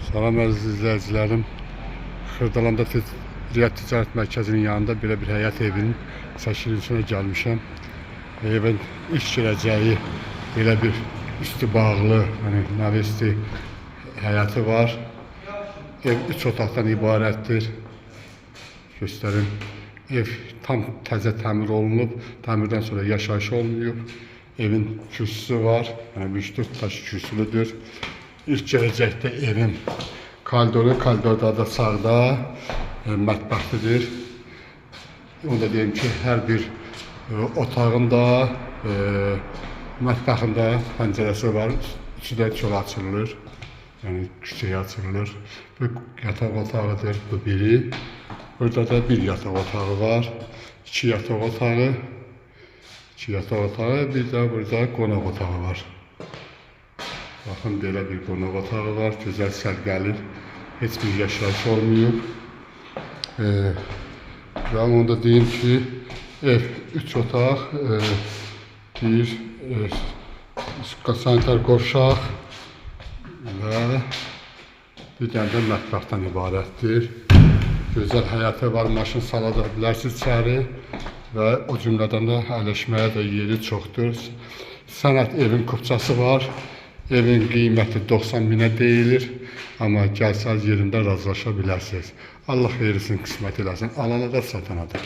Salam əziz izləyicilərim. Xırdalanda Riyaad Ticarət Mərkəzinin yanında belə bir həyat evinin çəkilinişinə gəlmişəm. Evin ilk girəcəyi belə bir üstü bağlı, navesti həyatı var. Ev 3 otaqdan ibarətdir. Göstərim. Ev tam təzə təmir olunub. Təmirdən sonra yaşayış olmayıb. Evin kürsüsü var. 3-4 daş kürsülüdür. İlk gələcəkdə evin koridorda da sağda mətbəxlidir. Onu da deyim ki, hər bir otağında, mətbəxində pəncərəsi var. İçi də çölə açılır. Yəni küçəyə açılır. Bu yataq otağıdır, bu biri. Burada da bir yataq otağı var. 2 yataq otağı. 2 yataq otağı, bir də burada qonaq otağı var. Baxın, belə bir qonaq otağı var, gözəl sərgəli, heç bir yaşayış olmayıb. Və onu da deyim ki, ev 3 otaq, bir sanitar qovşaq və bir dənə də mətbəxdən ibarətdir. Gözəl həyatı var, maşın sala da bilərsiniz içəri və o cümlədən də əyləşməyə də yeri çoxdur. Sənət evin kupçası var. Evin qiyməti 90 minə deyilir, amma gəlsəz yerində razılaşa bilərsiniz. Allah xeyirlisini qismət eləsin, alana da satana da.